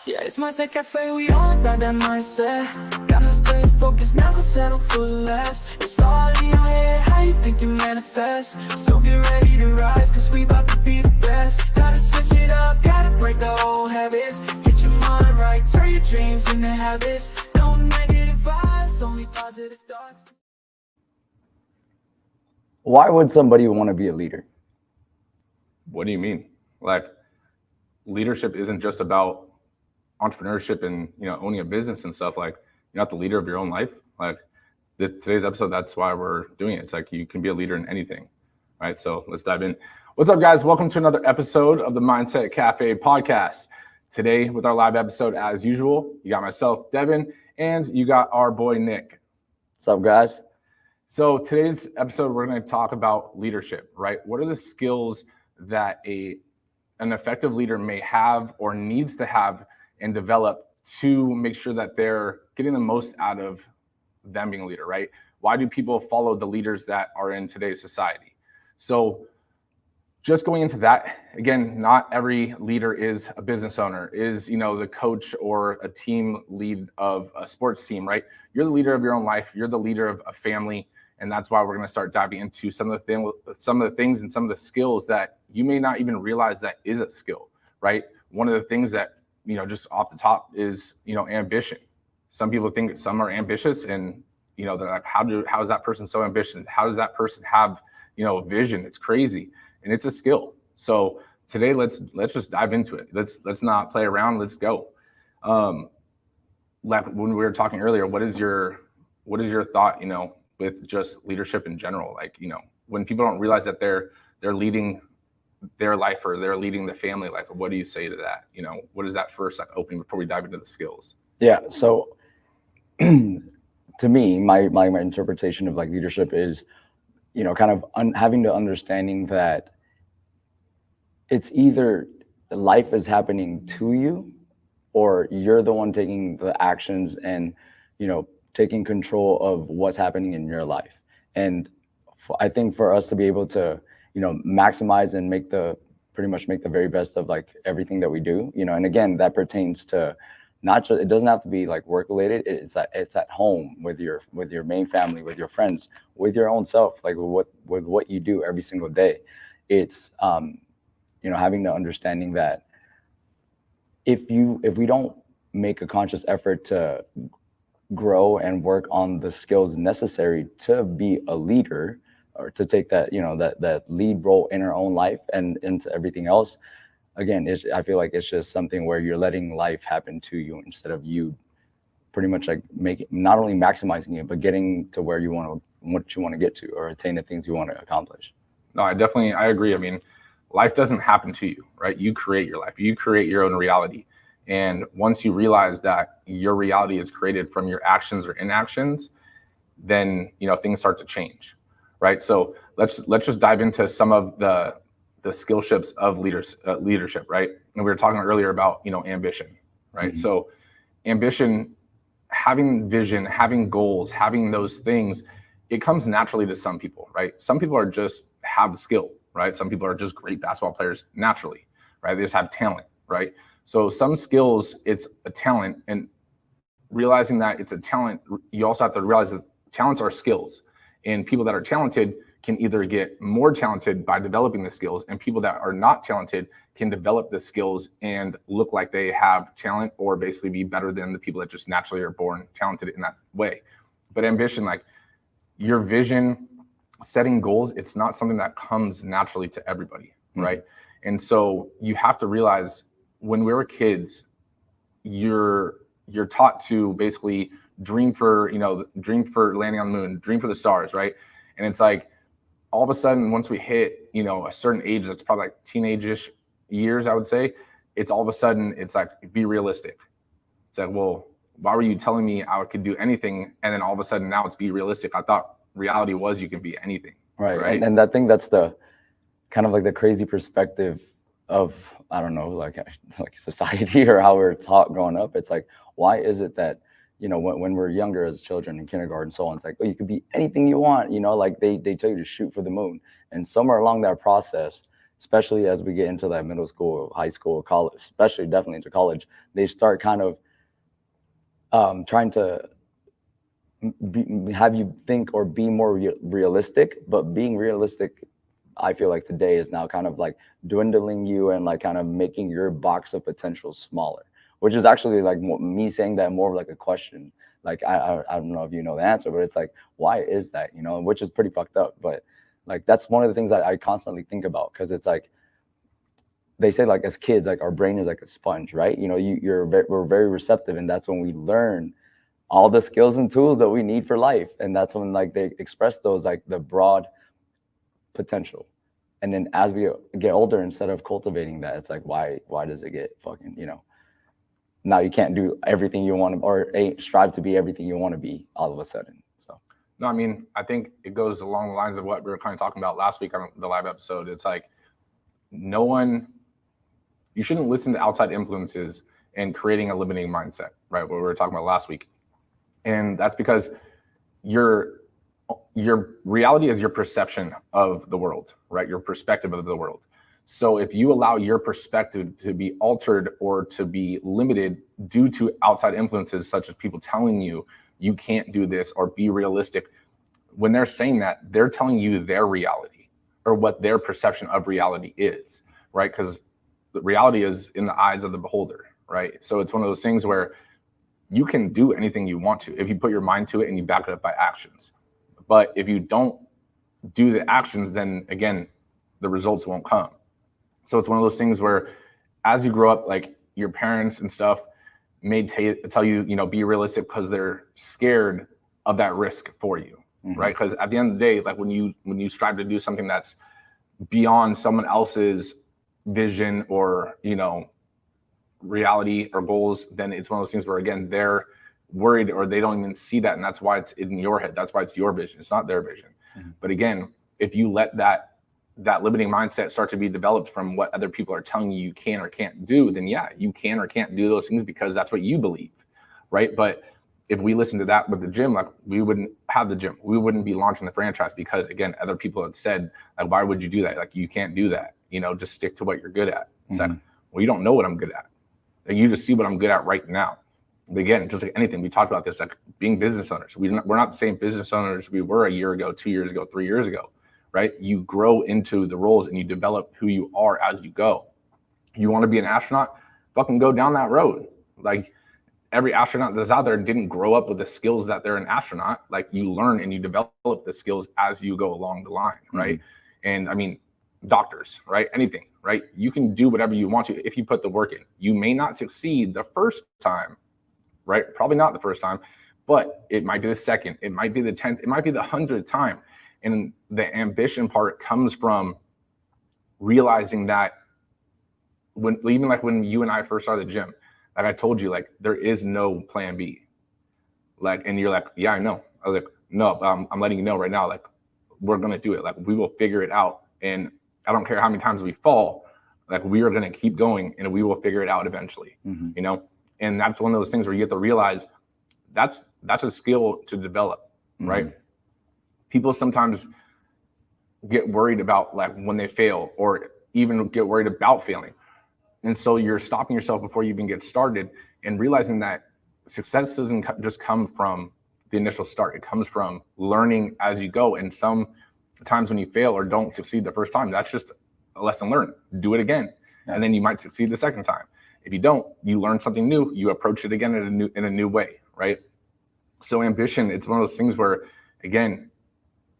Yeah, it's mindset cafe, we all got that mindset. Gotta stay focused, never settle for less. It's all in your head, how you think you manifest. So get ready to rise, cause we about to be the best. Gotta switch it up, gotta break the old habits. Get your mind right, turn your dreams into habits. No negative vibes, only positive thoughts. Why would somebody want to be a leader? What do you mean? Like, leadership isn't just about entrepreneurship and owning a business and stuff. Like, you're not the leader of your own life. Like, today's episode, that's why we're doing it. It's like you can be a leader in anything, right? So let's dive in. What's up, guys? Welcome to another episode of the Mindset Cafe podcast. Today, with our live episode, as usual, you got myself, Devin, and you got our boy Nick. What's up, guys? So today's episode, we're going to talk about leadership, right? What are the skills that an effective leader may have or needs to have and develop to make sure that they're getting the most out of them being a leader, right? Why do people follow the leaders that are in today's society? So just going into that, again, not every leader is a business owner, is the coach or a team lead of a sports team, right? You're the leader of your own life. You're the leader of a family. And that's why we're going to start diving into some of the things and some of the skills that you may not even realize that is a skill, right? One of the things that, just off the top is, ambition. Some people think some are ambitious and, they're like, how is that person so ambitious? How does that person have, a vision? It's crazy. And it's a skill. So today, let's just dive into it. Let's not play around. Let's go. When we were talking earlier, what is your thought, with just leadership in general? Like, when people don't realize that they're leading their life or they're leading the family, like, what do you say to that? What is that first opening before we dive into the skills? Yeah. So to me, my interpretation of like leadership is, kind of having the understanding that it's either life is happening to you or you're the one taking the actions and, taking control of what's happening in your life. And I think for us to be able to, maximize and pretty much make the very best of like everything that we do, and again, that pertains to not just, it doesn't have to be like work related. It's at home with your main family, with your friends, with your own self, like with what you do every single day. It's, having the understanding that if we don't make a conscious effort to grow and work on the skills necessary to be a leader or to take that, that lead role in our own life and into everything else, again, I feel like it's just something where you're letting life happen to you instead of you pretty much like not only maximizing it, but getting to where what you want to get to or attain the things you want to accomplish. No, I agree. I mean, life doesn't happen to you, right? You create your life. You create your own reality. And once you realize that your reality is created from your actions or inactions, then, things start to change, right? So let's just dive into some of the skill ships of leadership, right? And we were talking earlier about, ambition, right? Mm-hmm. So ambition, having vision, having goals, having those things, it comes naturally to some people, right? Some people have the skill, right? Some people are just great basketball players naturally, right? They just have talent, right? So some skills, it's a talent, and realizing that it's a talent, you also have to realize that talents are skills, and people that are talented can either get more talented by developing the skills, and people that are not talented can develop the skills and look like they have talent or basically be better than the people that just naturally are born talented in that way. But ambition, like your vision, setting goals, it's not something that comes naturally to everybody, right? And so you have to realize when we were kids, you're taught to basically dream for landing on the moon, dream for the stars, right? And it's like all of a sudden, once we hit, a certain age, that's probably like teenage-ish years, I would say, it's all of a sudden, it's like, be realistic. It's like, well, why were you telling me I could do anything? And then all of a sudden now it's be realistic. I thought reality was you can be anything. Right. And I think that's the kind of like the crazy perspective of, I don't know, like society or how we're taught growing up. It's like, why is it that, when we're younger as children in kindergarten and so on, it's like, oh, you could be anything you want, like they tell you to shoot for the moon. And somewhere along that process, especially as we get into that middle school, high school, college, especially definitely into college, they start kind of trying to have you think or be more realistic. But being realistic, I feel like today is now kind of like dwindling you and like kind of making your box of potential smaller, which is actually like me saying that more of like a question. Like I don't know if you know the answer, but it's like, why is that? You know, which is pretty fucked up. But like that's one of the things that I constantly think about, because it's like they say like as kids, like our brain is like a sponge, right? You know, we're very receptive, and that's when we learn all the skills and tools that we need for life, and that's when like they express those like the broad potential. And then as we get older, instead of cultivating that, it's like why does it get fucking, you know, now you can't do everything you want to, or strive to be everything you want to be all of a sudden. So no, I mean, I think it goes along the lines of what we were kind of talking about last week on the live episode. It's like you shouldn't listen to outside influences and creating a limiting mindset, right? What we were talking about last week. And that's because your reality is your perception of the world, right? Your perspective of the world. So if you allow your perspective to be altered or to be limited due to outside influences, such as people telling you you can't do this or be realistic, when they're saying that, they're telling you their reality or what their perception of reality is, right? Because the reality is in the eyes of the beholder, right? So it's one of those things where you can do anything you want to if you put your mind to it and you back it up by actions. But if you don't do the actions, then again, the results won't come. So it's one of those things where as you grow up, like your parents and stuff may tell you, you know, be realistic because they're scared of that risk for you, right? Because at the end of the day, like when you strive to do something that's beyond someone else's vision or, you know, reality or goals, then it's one of those things where again, they're worried or they don't even see that. And that's why it's in your head. That's why it's your vision. It's not their vision. But again, if you let that limiting mindset start to be developed from what other people are telling you can or can't do, then yeah, you can or can't do those things because that's what you believe, right? But if we listen to that with the gym, like we wouldn't have the gym. We wouldn't be launching the franchise because again, other people have said, like, why would you do that? Like, you can't do that. You know, just stick to what you're good at. It's like, well, you don't know what I'm good at. Like, you just see what I'm good at right now. But again, just like anything, we talked about this, like being business owners. We're not the same business owners we were a year ago, 2 years ago, 3 years ago, right? You grow into the roles and you develop who you are as you go. You want to be an astronaut? Fucking go down that road. Like every astronaut that's out there didn't grow up with the skills that they're an astronaut. Like you learn and you develop the skills as you go along the line, right? And I mean, doctors, right? Anything, right? You can do whatever you want to if you put the work in. You may not succeed the first time, right? Probably not the first time, but it might be the second, it might be the 10th, it might be the 100th time. And the ambition part comes from realizing that when you and I first started the gym, like I told you, like there is no plan B. Like, and you're like, yeah, I know. I was like, no, I'm letting you know right now, like we're going to do it. Like we will figure it out. And I don't care how many times we fall, like we are going to keep going and we will figure it out eventually, you know? And that's one of those things where you have to realize that's a skill to develop, right? People sometimes get worried about like when they fail or even get worried about failing. And so you're stopping yourself before you even get started and realizing that success doesn't just come from the initial start. It comes from learning as you go. And sometimes when you fail or don't succeed the first time, that's just a lesson learned. Do it again. And then you might succeed the second time. If you don't, you learn something new, you approach it again in a new way, right? So ambition, it's one of those things where, again,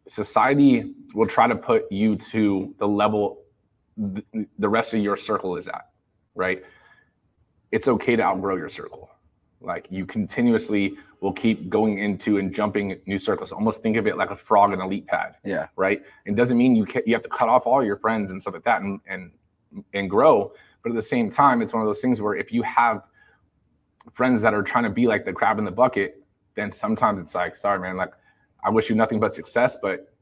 society will try to put you to the level the rest of your circle is at, right? It's okay to outgrow your circle. Like you continuously will keep going into and jumping new circles. Almost think of it like a frog in a leap pad, right? It doesn't mean you have to cut off all your friends and stuff like that and grow. But at the same time, it's one of those things where if you have friends that are trying to be like the crab in the bucket, then sometimes it's like, sorry, man, like I wish you nothing but success, but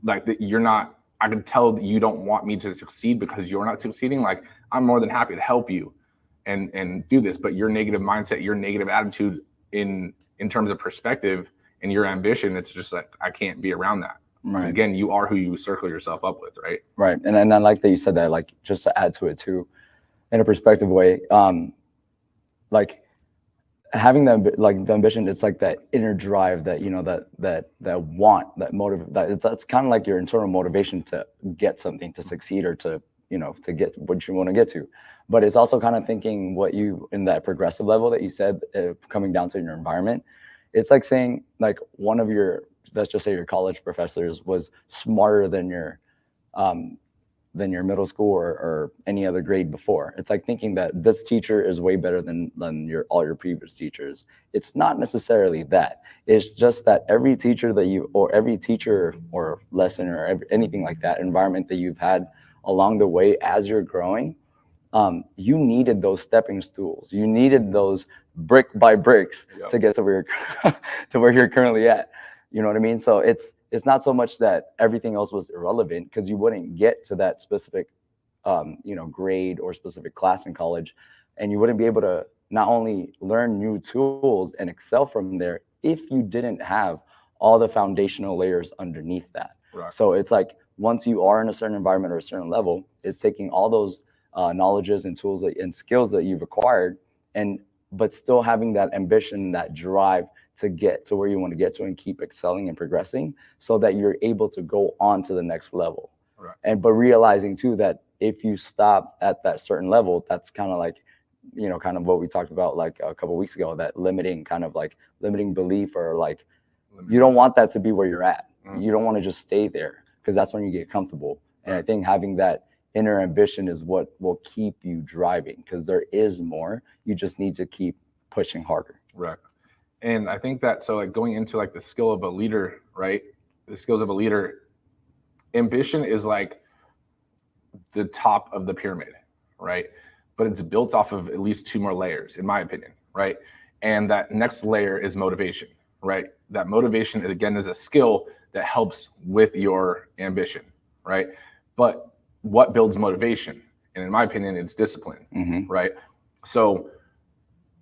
like you're not, I can tell that you don't want me to succeed because you're not succeeding. Like I'm more than happy to help you and do this, but your negative mindset, your negative attitude in terms of perspective and your ambition, it's just like, I can't be around that. Because again, you are who you circle yourself up with, right? Right. And I like that you said that, like, just to add to it too, in a perspective way, like having that, like the ambition, it's like that inner drive that, you know, that want, that motive, that's kind of like your internal motivation to get something, to succeed, or to, you know, to get what you want to get to. But it's also kind of thinking what you, in that progressive level that you said, coming down to your environment, it's like saying, like, one of your, let's just say your college professors was smarter than your middle school or any other grade before. It's like thinking that this teacher is way better than all your previous teachers. It's not necessarily that. It's just that every teacher that you, or every teacher or lesson or anything like that, environment that you've had along the way as you're growing, you needed those stepping stools. You needed those brick by bricks to get to where you're, to where you're currently at. You know what I mean? So it's not so much that everything else was irrelevant, because you wouldn't get to that specific, you know, grade or specific class in college, and you wouldn't be able to not only learn new tools and excel from there if you didn't have all the foundational layers underneath that. Right. So it's like, once you are in a certain environment or a certain level, it's taking all those knowledges and tools and skills that you've acquired, but still having that ambition, that drive to get to where you want to get to and keep excelling and progressing, so that you're able to go on to the next level. Right. But realizing too that if you stop at that certain level, that's kind of like, you know, kind of what we talked about like a couple of weeks ago, that limiting belief, or like, you don't want that to be where you're at. You don't want to just stay there, because that's when you get comfortable. And I think having that inner ambition is what will keep you driving, because there is more. You just need to keep pushing harder. Right. And I think that, so like going into like the skill of a leader, right? The skills of a leader, ambition is like the top of the pyramid, right? But it's built off of at least 2 more layers, in my opinion, right? And that next layer is motivation, right? That motivation, again, is a skill that helps with your ambition, right? But what builds motivation? And in my opinion, it's discipline, right? So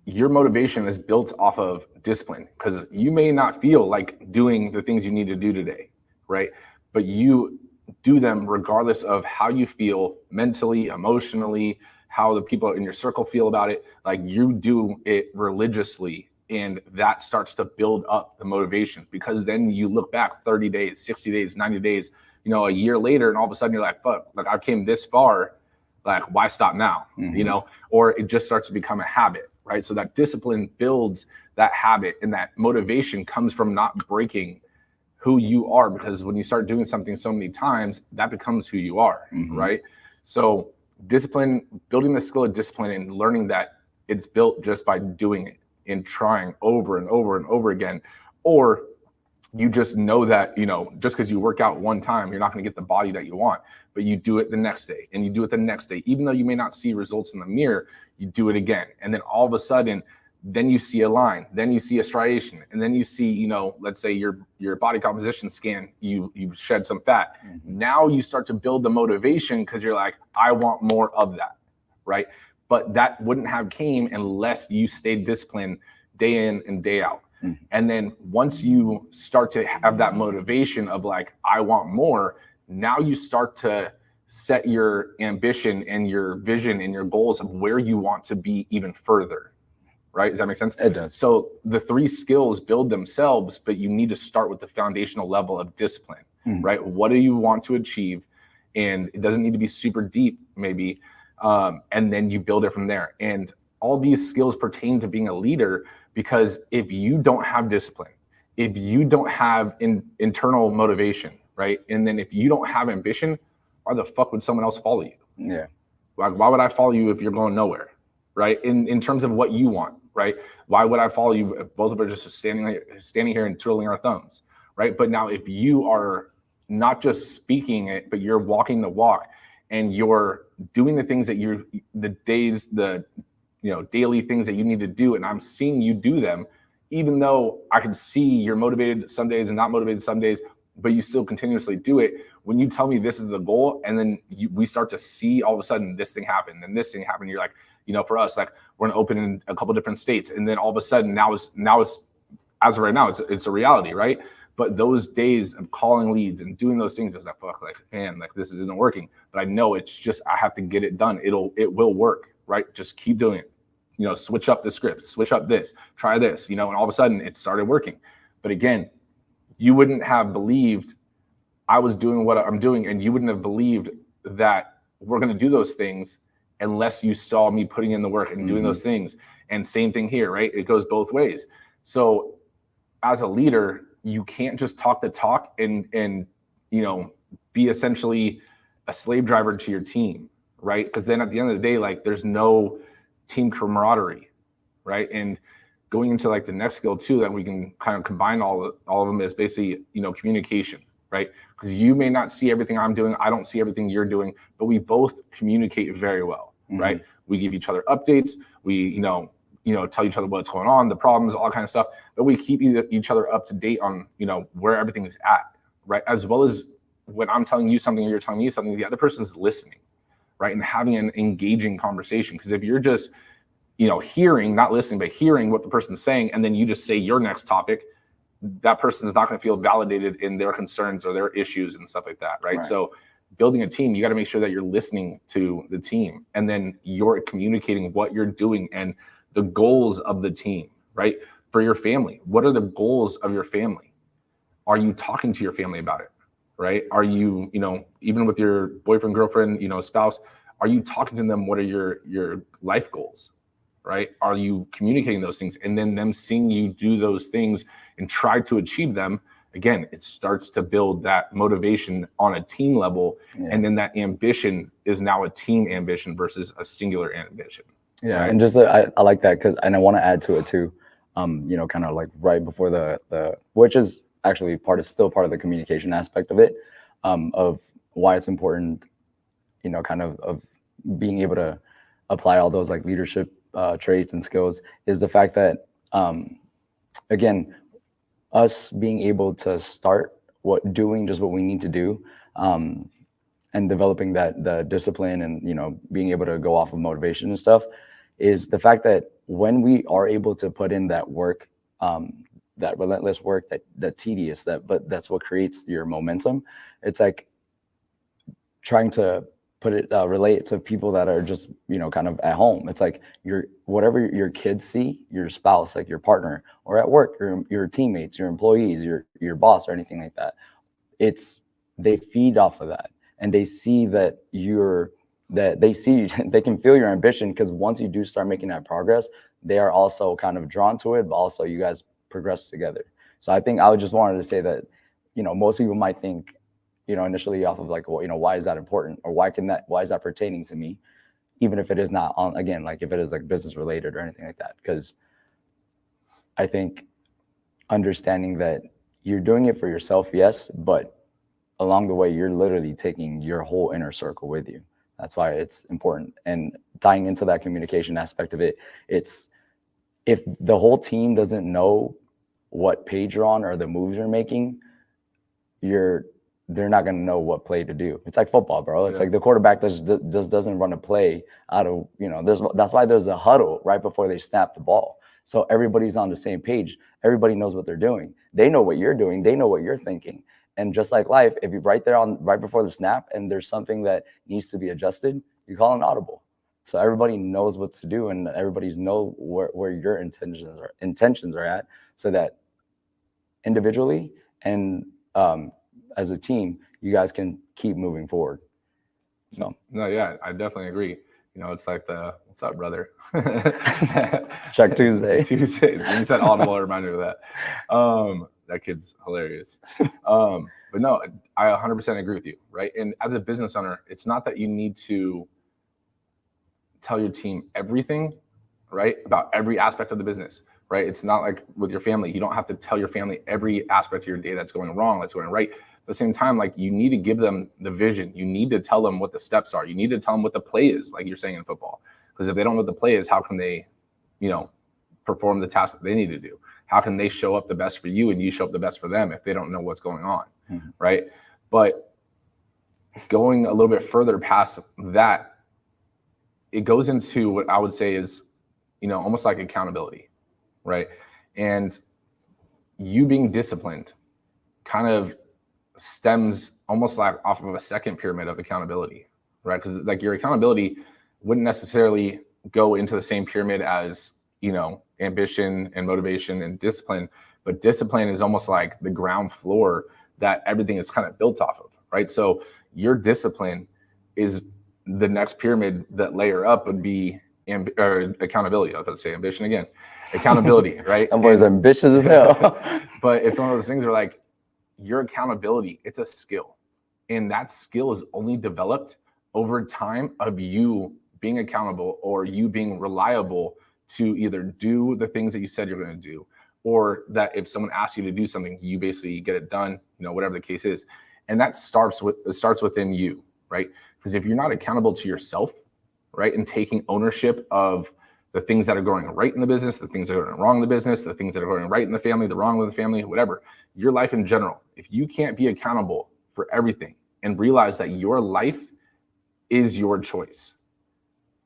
your motivation is built off of discipline, because you may not feel like doing the things you need to do today, right? But you do them regardless of how you feel mentally, emotionally, how the people in your circle feel about it. Like, you do it religiously, and that starts to build up the motivation, because then you look back 30 days, 60 days, 90 days, you know, a year later, and all of a sudden you're like, fuck, like I came this far, like why stop now? You know, or it just starts to become a habit, right? So that discipline builds that habit, and that motivation comes from not breaking who you are, because when you start doing something so many times, that becomes who you are, right? So discipline, building the skill of discipline, and learning that it's built just by doing it and trying over and over and over again. Or you just know that, you know, just because you work out one time, you're not going to get the body that you want, but you do it the next day, and you do it the next day. Even though you may not see results in the mirror, you do it again. And then all of a sudden, then you see a line, then you see a striation, and then you see, you know, let's say your body composition scan, you shed some fat. Now you start to build the motivation, because you're like, I want more of that, right? But that wouldn't have came unless you stayed disciplined day in and day out. And then once you start to have that motivation of like, I want more, now you start to set your ambition and your vision and your goals of where you want to be even further, right? Does that make sense? It does. So the 3 skills build themselves, but you need to start with the foundational level of discipline, right? What do you want to achieve? And it doesn't need to be super deep, maybe. And then you build it from there. And all these skills pertain to being a leader, because if you don't have discipline, if you don't have internal motivation, right? And then if you don't have ambition, why the fuck would someone else follow you? Yeah. Like, why would I follow you if you're going nowhere, right? In terms of what you want, right? Why would I follow you if both of us are just standing here and twiddling our thumbs, right? But now if you are not just speaking it, but you're walking the walk, and you're doing the things that daily things that you need to do, and I'm seeing you do them, even though I can see you're motivated some days and not motivated some days, but you still continuously do it. When you tell me this is the goal, and then we start to see all of a sudden this thing happened and this thing happened, you're like, you know, for us, like, we're gonna open in a couple different states, and then all of a sudden now it's as of right now, it's a reality, right? But those days of calling leads and doing those things, I was like, fuck, like, man, like this isn't working. But I know it's just, I have to get it done. It will work, right? Just keep doing it. You know, switch up the script, switch up this, try this, you know, and all of a sudden it started working. But again, you wouldn't have believed I was doing what I'm doing, and you wouldn't have believed that we're going to do those things unless you saw me putting in the work and doing those things. And same thing here, right? It goes both ways. So as a leader, you can't just talk the talk and you know, be essentially a slave driver to your team, right? Because then at the end of the day, like there's no team camaraderie, right? And going into like the next skill too, that we can kind of combine all of them is basically, you know, communication, right? Because you may not see everything I'm doing, I don't see everything you're doing, but we both communicate very well, right? We give each other updates, we, you know, tell each other what's going on, the problems, all kind of stuff, but we keep each other up to date on, you know, where everything is at, right? As well as when I'm telling you something, or you're telling me something, the other person's listening, right? And having an engaging conversation. Because if you're just, you know, hearing, not listening, but hearing what the person's saying, and then you just say your next topic, that person's not going to feel validated in their concerns or their issues and stuff like that, right? So building a team, you got to make sure that you're listening to the team, and then you're communicating what you're doing and the goals of the team, right? For your family, what are the goals of your family? Are you talking to your family about it, right? Are you, you know, even with your boyfriend, girlfriend, you know, spouse, are you talking to them? What are your life goals, right? Are you communicating those things? And then them seeing you do those things and try to achieve them, again, it starts to build that motivation on a team level. And then that ambition is now a team ambition versus a singular ambition. Yeah, right? and just I like that, because, and I want to add to it too, you know, kind of like right before the which is actually still part of the communication aspect of it, of why it's important, you know, kind of being able to apply all those like leadership traits and skills, is the fact that, again, us being able to start doing just what we need to do, and developing the discipline, and, you know, being able to go off of motivation and stuff, is the fact that when we are able to put in that work, that relentless work, that tedious, but that's what creates your momentum. It's like trying to relate it to people that are just, you know, kind of at home. It's like whatever your kids see, your spouse, like your partner, or at work, your teammates, your employees, your boss, or anything like that. They feed off of that, and they see that they can feel your ambition, because once you do start making that progress, they are also kind of drawn to it, but also you guys progress together. So I think I just wanted to say that, you know, most people might think, you know, initially off of like, well, you know, why is that important, or why is that pertaining to me, even if it is not on, again, like if it is like business related or anything like that. Because I think understanding that you're doing it for yourself, yes, but along the way, you're literally taking your whole inner circle with you. That's why it's important. And tying into that communication aspect of it, it's, if the whole team doesn't know what page you're on or the moves you're making, they're not going to know what play to do. It's like football, bro. It's like the quarterback just doesn't run a play out of, you know, that's why there's a huddle right before they snap the ball. So everybody's on the same page. Everybody knows what they're doing. They know what you're doing. They know what you're thinking. And just like life, if you're right before the snap and there's something that needs to be adjusted, you call an audible. So everybody knows what to do, and everybody's know where your intentions are at, so that individually and as a team, you guys can keep moving forward. So no, yeah, I definitely agree. You know, it's like what's up, brother? Check Tuesday. You said audible, it reminded me of that. That kid's hilarious. But no, I 100% agree with you, right? And as a business owner, it's not that you need to tell your team everything, right, about every aspect of the business, right? It's not like with your family. You don't have to tell your family every aspect of your day that's going wrong, that's going right. At the same time, like, you need to give them the vision. You need to tell them what the steps are. You need to tell them what the play is, like you're saying in football. Because if they don't know what the play is, how can they, you know, perform the task that they need to do? How can they show up the best for you and you show up the best for them if they don't know what's going on, right? But going a little bit further past that, it goes into what I would say is, you know, almost like accountability, right? And you being disciplined kind of stems almost like off of a second pyramid of accountability, right? Because like your accountability wouldn't necessarily go into the same pyramid as, ambition and motivation and discipline, but discipline is almost like the ground floor that everything is kind of built off of, right? So your discipline is the next pyramid that layer up would be accountability. I was about to say ambition again, accountability, right? That boy's ambitious as hell. But it's one of those things where like your accountability, it's a skill, and that skill is only developed over time of you being accountable or you being reliable to either do the things that you said you're going to do, or that if someone asks you to do something, you basically get it done, whatever the case is. And that starts within you, right? Because if you're not accountable to yourself, right, and taking ownership of the things that are going right in the business, the things that are going wrong in the business, the things that are going right in the family, the wrong with the family, whatever, your life in general, if you can't be accountable for everything and realize that your life is your choice,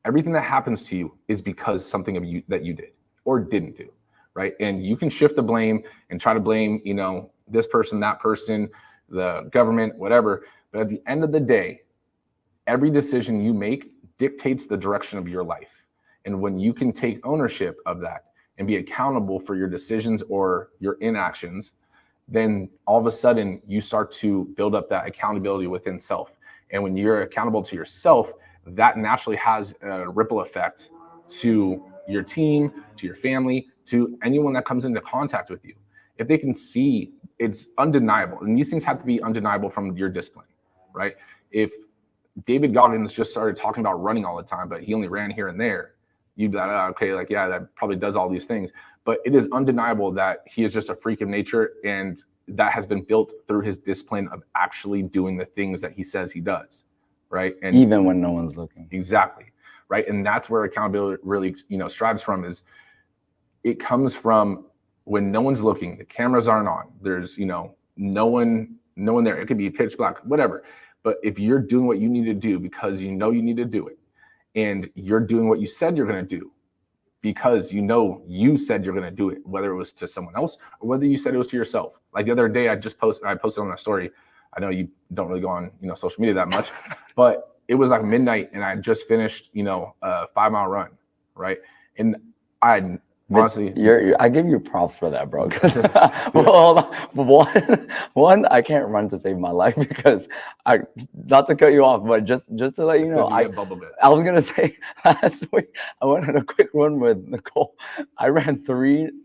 everything that happens to you is because something of you that you did or didn't do, right? And you can shift the blame and try to blame, this person, that person, the government, whatever. But at the end of the day, every decision you make dictates the direction of your life. And when you can take ownership of that and be accountable for your decisions or your inactions, then all of a sudden you start to build up that accountability within self. And when you're accountable to yourself, that naturally has a ripple effect to your team, to your family, to anyone that comes into contact with you. If they can see, it's undeniable. And these things have to be undeniable from your discipline, right? If David Goggins just started talking about running all the time, but he only ran here and there, you'd be like, oh, okay, like, yeah, that probably does all these things. But it is undeniable that he is just a freak of nature, and that has been built through his discipline of actually doing the things that he says he does, right? And even when no one's looking. Exactly, right? And that's where accountability really, strives from, is it comes from when no one's looking, the cameras aren't on, there's, no one there. It could be pitch black, whatever. But if you're doing what you need to do because you need to do it, and you're doing what you said you're going to do because you said you're going to do it, whether it was to someone else or whether you said it was to yourself. Like the other day, I posted on my story. I know you don't really go on, social media that much, but it was like midnight and I just finished, a 5-mile run, right? And I honestly, I give you props for that, bro. Well, one, I can't run to save my life because not to cut you off, but just to let you know, I was gonna say last week I went on a quick run with Nicole. I ran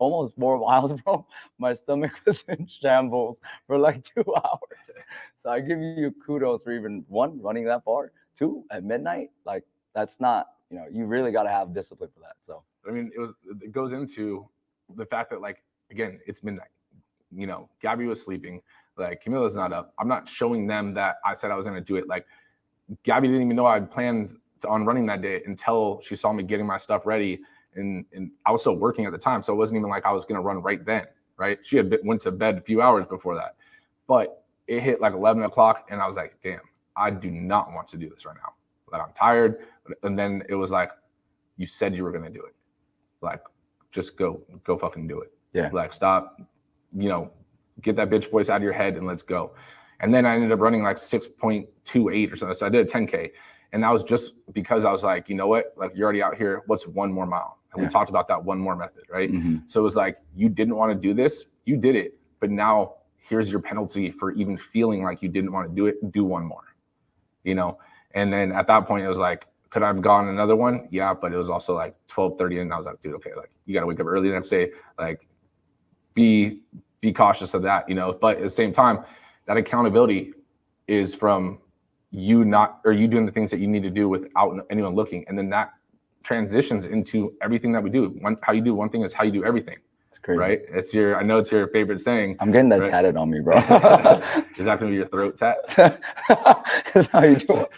almost 4 miles, bro. My stomach was in shambles for like 2 hours. So I give you kudos for even one, running that far, two, at midnight. Like that's not, you really got to have discipline for that. So. I mean, it goes into the fact that, like, again, it's midnight. Gabby was sleeping. Like, Camila's not up. I'm not showing them that I said I was going to do it. Like, Gabby didn't even know I had planned on running that day until she saw me getting my stuff ready. And I was still working at the time. So it wasn't even like I was going to run right then, right? She had went to bed a few hours before that. But it hit like 11 o'clock. And I was like, damn, I do not want to do this right now. Like, I'm tired. And then it was like, you said you were going to do it. Like, just go fucking do it. Yeah. Like, stop, get that bitch voice out of your head and let's go. And then I ended up running like 6.28 or something. So I did a 10K. And that was just because I was like, you know what? Like, you're already out here. What's one more mile? And we talked about that one more method, right? Mm-hmm. So it was like, you didn't want to do this. You did it. But now here's your penalty for even feeling like you didn't want to do it. Do one more, And then at that point, it was like, could I have gone another one? Yeah, but it was also like 12:30, and I was like, dude, okay, like, you got to wake up early the next day. Like, be cautious of that, But at the same time, that accountability is from you doing the things that you need to do without anyone looking, and then that transitions into everything that we do. How you do one thing is how you do everything. It's crazy, right? I know it's your favorite saying. I'm getting that tatted on me, bro. Is that gonna be your throat tat? That's how you do it.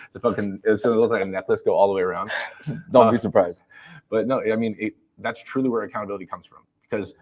It's gonna look like a necklace, go all the way around. Don't be surprised. But no, I mean, that's truly where accountability comes from. Because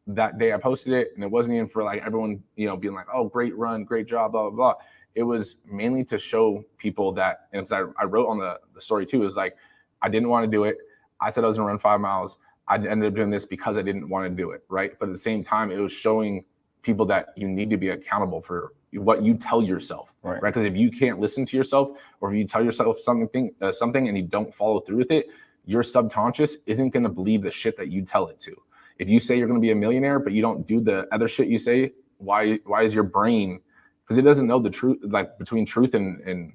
that day I posted it, and it wasn't even for like everyone, being like, oh, great run, great job, blah, blah, blah. It was mainly to show people that, and because I wrote on the story too, is like, I didn't want to do it. I said I was gonna run 5 miles. I ended up doing this because I didn't want to do it, right? But at the same time, it was showing people that you need to be accountable for what you tell yourself, Right. Because if you can't listen to yourself, or if you tell yourself something and you don't follow through with it, your subconscious isn't going to believe the shit that you tell it to. If you say you're going to be a millionaire, but you don't do the other shit you say, why is your brain, because it doesn't know the truth, like between truth and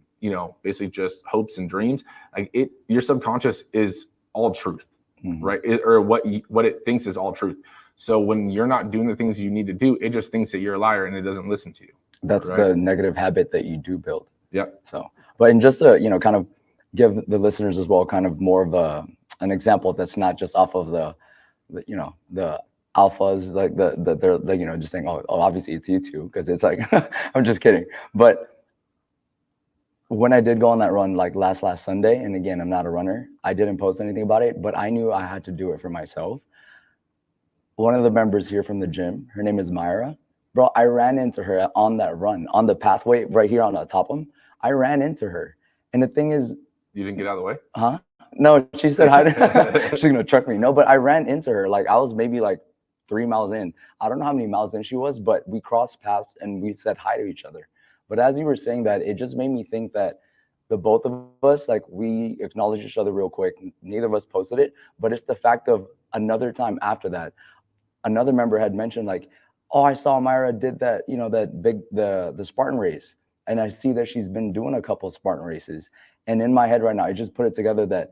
basically just hopes and dreams. Like your subconscious is all truth, right? Or what it thinks is all truth. So when you're not doing the things you need to do, it just thinks that you're a liar and it doesn't listen to you. That's right? the negative habit that you do build. Yeah. So, but in just to, kind of give the listeners as well, kind of more of an example that's not just off of the alphas, like they're just saying, oh, obviously it's you two, because it's like, I'm just kidding. But when I did go on that run, like last Sunday, and again, I'm not a runner, I didn't post anything about it, but I knew I had to do it for myself. One of the members here from the gym, her name is Myra. Bro, I ran into her on that run, on the pathway right here on the top of them. I ran into her. And the thing is... You didn't get out of the way? Huh? No, she said hi. She's going to truck me. No, but I ran into her. Like, I was maybe like 3 miles in. I don't know how many miles in she was, but we crossed paths and we said hi to each other. But as you were saying that, it just made me think that the both of us, like, we acknowledged each other real quick. Neither of us posted it, but it's the fact of another time after that, another member had mentioned, like, oh, I saw Myra did that, that big, the Spartan race. And I see that she's been doing a couple of Spartan races. And in my head right now, I just put it together that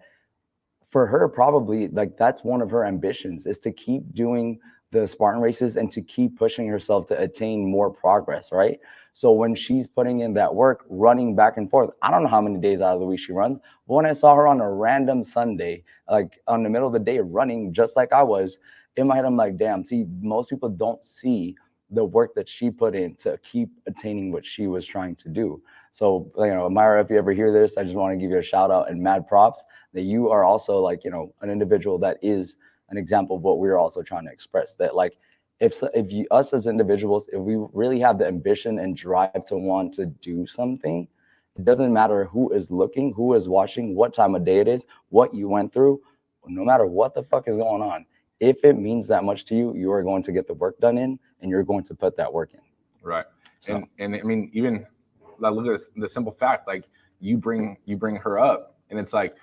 for her, probably, like, that's one of her ambitions, is to keep doing the Spartan races and to keep pushing herself to attain more progress, right? So when she's putting in that work, running back and forth, I don't know how many days out of the week she runs, but when I saw her on a random Sunday, like on the middle of the day running, just like I was, in my head, I'm like, damn, see, most people don't see the work that she put in to keep attaining what she was trying to do. So, Myra, if you ever hear this, I just want to give you a shout out and mad props that you are also, like, an individual that is an example of what we're also trying to express. That, like, if us as individuals, if we really have the ambition and drive to want to do something, it doesn't matter who is looking, who is watching, what time of day it is, what you went through, no matter what the fuck is going on. If it means that much to you, you are going to get the work done in, and you're going to put that work in. Right. So. And I mean, even like, look at this, the simple fact, like, you bring her up, and it's like,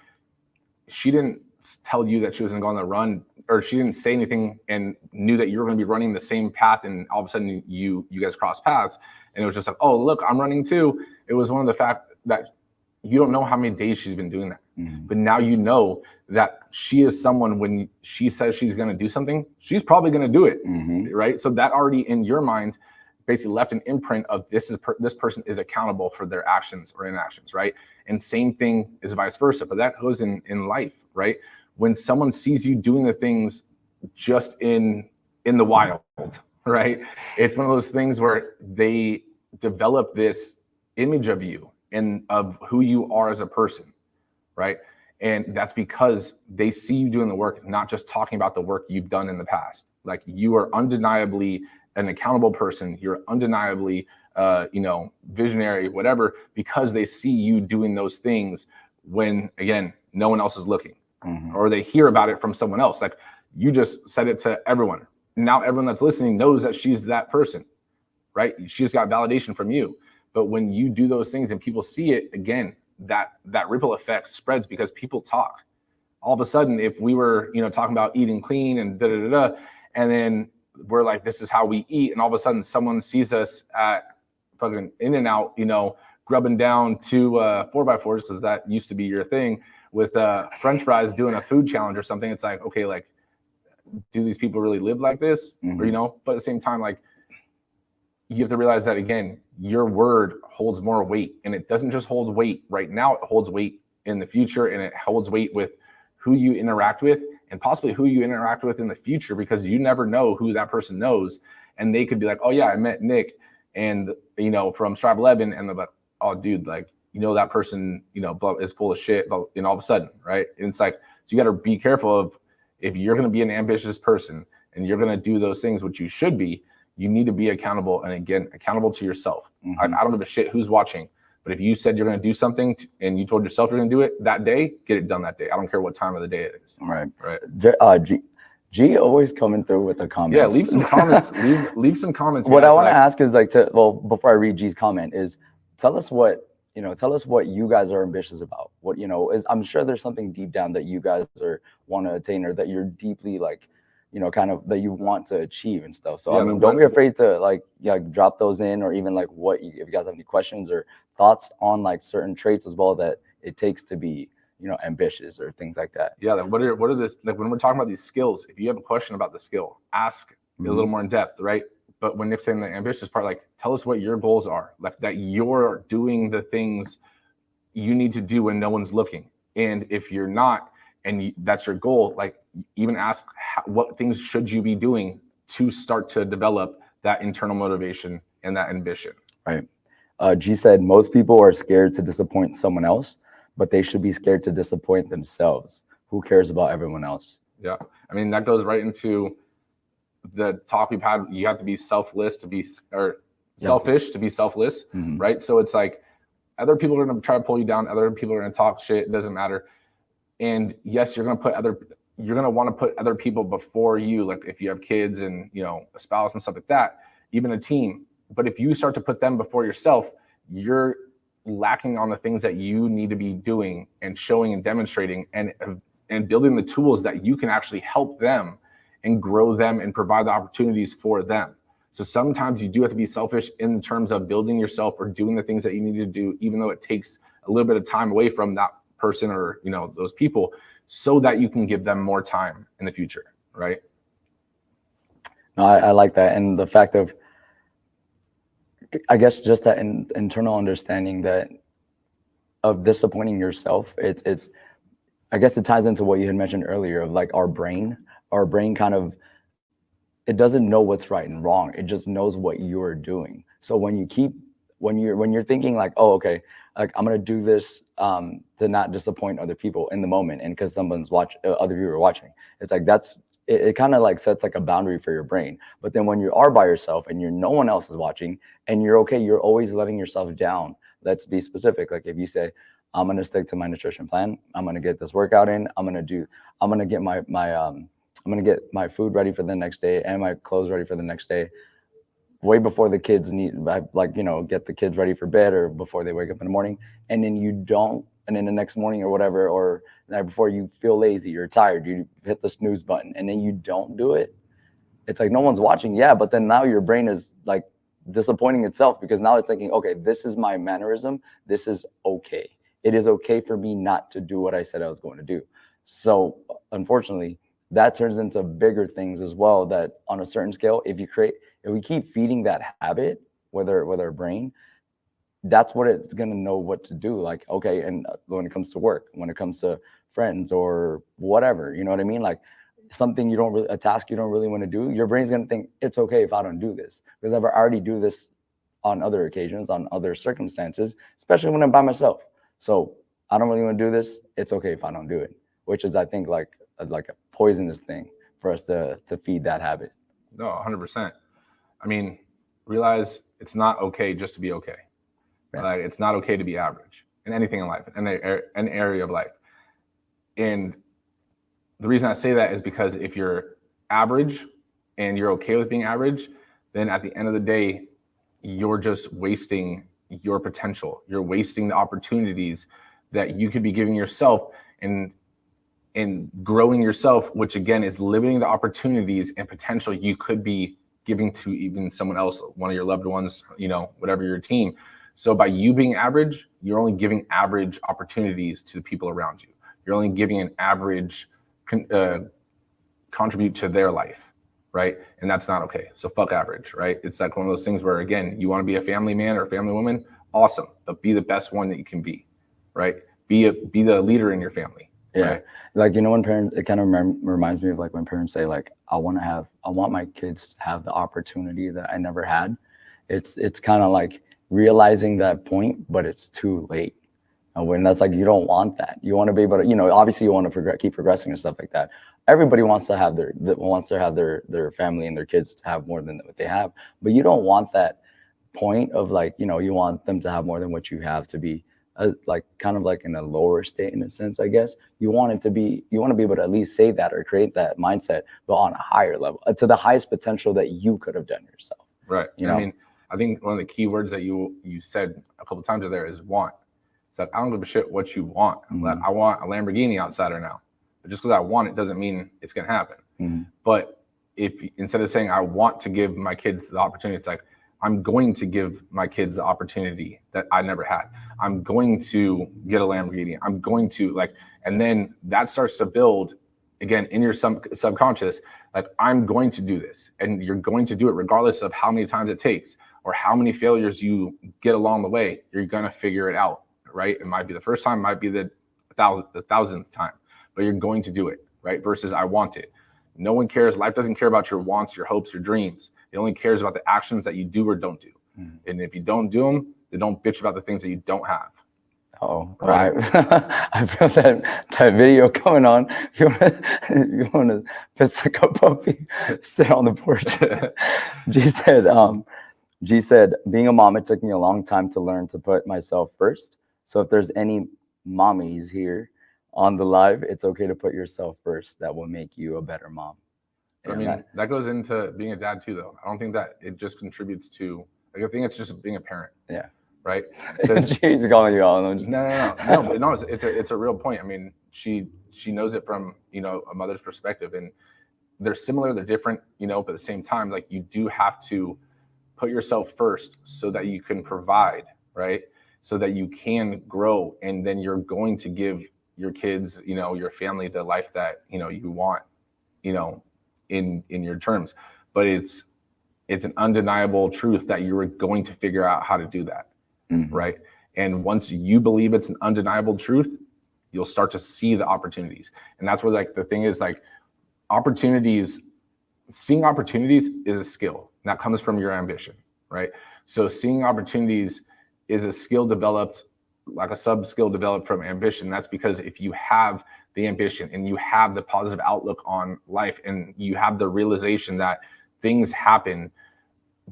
she didn't tell you that she was going to go on the run, or she didn't say anything and knew that you were going to be running the same path. And all of a sudden you guys cross paths, and it was just like, oh, look, I'm running too. It was one of the fact that you don't know how many days she's been doing that. Mm-hmm. But now you know that she is someone, when she says she's going to do something, she's probably going to do it. Mm-hmm. Right. So that already in your mind basically left an imprint of this person is accountable for their actions or inactions. Right. And same thing is vice versa. But that goes in life. Right. When someone sees you doing the things just in the wild. Right. It's one of those things where they develop this image of you and of who you are as a person. Right. And that's because they see you doing the work, not just talking about the work you've done in the past. Like, you are undeniably an accountable person. You're undeniably, visionary, whatever, because they see you doing those things when, again, no one else is looking. Mm-hmm. Or they hear about it from someone else. Like, you just said it to everyone. Now everyone that's listening knows that she's that person, right? She's got validation from you. But when you do those things and people see it, again, that ripple effect spreads, because people talk. All of a sudden, if we were, talking about eating clean and and then we're like, this is how we eat, and all of a sudden someone sees us at fucking In-N-Out, grubbing down 2 4x4s, because that used to be your thing, with French fries, doing a food challenge or something. It's like, okay, like, do these people really live like this? Mm-hmm. Or, but at the same time, like, you have to realize that, again, your word holds more weight, and it doesn't just hold weight right now, it holds weight in the future, and it holds weight with who you interact with, and possibly who you interact with in the future, because you never know who that person knows. And they could be like, oh yeah, I met Nick, and from Strive 11, and they're like, oh dude, like, that person, is full of shit, but all of a sudden, right? And it's like, so you got to be careful of, if you're going to be an ambitious person and you're going to do those things, which you should be, you need to be accountable, and again, accountable to yourself. Mm-hmm. I don't give a shit who's watching, but if you said you're going to do something and you told yourself you're going to do it that day, get it done that day. I don't care what time of the day it is. Right. G always coming through with the comments. Yeah, leave some comments. leave some comments. What guys, I want to ask is like before I read G's comment is tell us what you guys are ambitious about. What is I'm sure there's something deep down that you guys want to attain or that you're deeply like kind of that you want to achieve and stuff. So Yeah, I mean, don't be afraid to like drop those in, or even like if you guys have any questions or thoughts on like certain traits as well that it takes to be ambitious or things like that. Yeah, like what are this, like when we're talking about these skills, if you have a question about the skill, ask a little more in depth, right? But when Nick's saying the ambitious part, like tell us what your goals are, like that you're doing the things you need to do when no one's looking. And if you're not, and that's your goal, like even ask what things should you be doing to start to develop that internal motivation and that ambition. Right. G said most people are scared to disappoint someone else, but they should be scared to disappoint themselves. Who cares about everyone else? Yeah. I mean, that goes right into the talk we've had. You have to be selfless to be, or selfish to be selfless, right? So it's like other people are going to try to pull you down. Other people are going to talk shit. It doesn't matter. And yes, you're going to want to put other people before you. Like if you have kids and, a spouse and stuff like that, even a team. But if you start to put them before yourself, you're lacking on the things that you need to be doing and showing and demonstrating and building the tools that you can actually help them and grow them and provide the opportunities for them. So sometimes you do have to be selfish in terms of building yourself or doing the things that you need to do, even though it takes a little bit of time away from that person or, those people, so that you can give them more time in the future, right? No, I like that. And the fact of, I guess, just that internal understanding that of disappointing yourself, it's I guess it ties into what you had mentioned earlier of like our brain kind of, it doesn't know what's right and wrong. It just knows what you're doing. So when you're thinking like, oh, okay, like I'm going to do this to not disappoint other people in the moment. And cause someone's other people are watching, it's like, it kind of like sets like a boundary for your brain. But then when you are by yourself and no one else is watching and you're okay, you're always letting yourself down. Let's be specific. Like if you say, I'm going to stick to my nutrition plan, I'm going to get this workout in, I'm going to get I'm going to get my food ready for the next day and my clothes ready for the next day, way before the kids get the kids ready for bed or before they wake up in the morning. And then and then the next morning or whatever, or the night before, you feel lazy, you're tired, you hit the snooze button and then you don't do it. It's like no one's watching. Yeah. But then now your brain is like disappointing itself because now it's thinking, okay, this is my mannerism. This is okay. It is okay for me not to do what I said I was going to do. So unfortunately, that turns into bigger things as well, that on a certain scale, if we keep feeding that habit with our brain, that's what it's going to know what to do. Like, okay. And when it comes to work, when it comes to friends or whatever, you know what I mean? Like something a task you don't really want to do, your brain's going to think it's okay if I don't do this because I've already do this on other occasions, on other circumstances, especially when I'm by myself. So I don't really want to do this. It's okay if I don't do it, which is, I think, like a poisonous thing for us to feed that habit. No, 100%. I mean, realize it's not okay just to be okay. Yeah. Like it's not okay to be average in anything in life, in an area of life. And the reason I say that is because if you're average and you're okay with being average, then at the end of the day, you're just wasting your potential. You're wasting the opportunities that you could be giving yourself and growing yourself, which again is limiting the opportunities and potential you could be giving to even someone else, one of your loved ones, whatever your team. So by you being average, you're only giving average opportunities to the people around you. You're only giving an average contribute to their life, right? And that's not okay. So fuck average, right? It's like one of those things where, again, you want to be a family man or a family woman, awesome, but be the best one that you can be, right? Be the leader in your family. Yeah. Right? Like, when parents, it kind of reminds me of like when parents say like, I want my kids to have the opportunity that I never had. It's kind of like realizing that point, but it's too late. And when that's like, you don't want that. You want to be able to, obviously you want to keep progressing and stuff like that. Everybody wants to have their family and their kids to have more than what they have, but you don't want that point of like, you want them to have more than what you have to be like kind of like in a lower state in a sense, I guess. You want to be able to at least say that or create that mindset, but on a higher level, to the highest potential that you could have done yourself. Right. You know? I mean, I think one of the key words that you said a couple of times there is want. It's like, I don't give a shit what you want. Like, I want a Lamborghini outside or now. But just because I want it doesn't mean it's going to happen. But if instead of saying I want to give my kids the opportunity, it's like, I'm going to give my kids the opportunity that I never had. I'm going to get a Lamborghini. I'm going to and then that starts to build again in your subconscious, like, I'm going to do this, and you're going to do it regardless of how many times it takes or how many failures you get along the way. You're going to figure it out, right? It might be the first time, might be the thousandth time, but you're going to do it, right? Versus I want it. No one cares. Life doesn't care about your wants, your hopes, your dreams. It only cares about the actions that you do or don't do. And if you don't do them, then don't bitch about the things that you don't have. Oh, right. I feel that video coming on. You want to piss like a puppy, sit on the porch. G said, being a mom, it took me a long time to learn to put myself first. So if there's any mommies here on the live, it's okay to put yourself first. That will make you a better mom. I mean, that goes into being a dad too, though. I don't think that it just contributes to, I think it's just being a parent. Yeah. Right? She's calling you all. No, but no, it's a real point. I mean, she knows it from, a mother's perspective, and they're similar, they're different, but at the same time, like, you do have to put yourself first so that you can provide, right? So that you can grow, and then you're going to give your kids, your family, the life that, you want, in your terms. But it's an undeniable truth that you are going to figure out how to do that. Right. And once you believe it's an undeniable truth, you'll start to see the opportunities. And that's where the thing is, seeing opportunities is a skill that comes from your ambition. Right. So seeing opportunities is a skill developed, like a sub skill developed from ambition. That's because if you have the ambition and you have the positive outlook on life, and you have the realization that things happen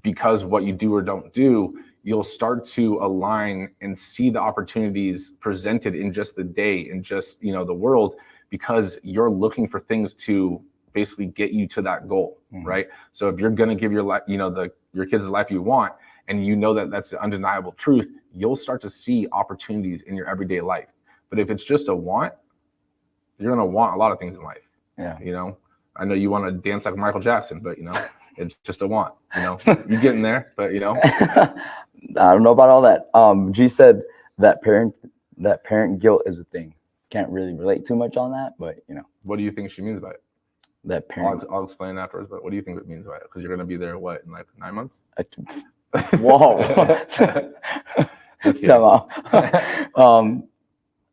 because what you do or don't do, you'll start to align and see the opportunities presented in just the day, in just, the world, because you're looking for things to basically get you to that goal, right? So if you're going to give your life, your kids the life you want, and that that's the undeniable truth, you'll start to see opportunities in your everyday life. But if it's just a want, you're going to want a lot of things in life. Yeah. I know you want to dance like Michael Jackson, but it's just a want, you're getting there, but I don't know about all that. G said that parent guilt is a thing. Can't really relate too much on that, but What do you think she means by it? That parent. I'll explain afterwards, but what do you think it means by it? Because you're going to be there, what, in like 9 months? Whoa. Just kidding.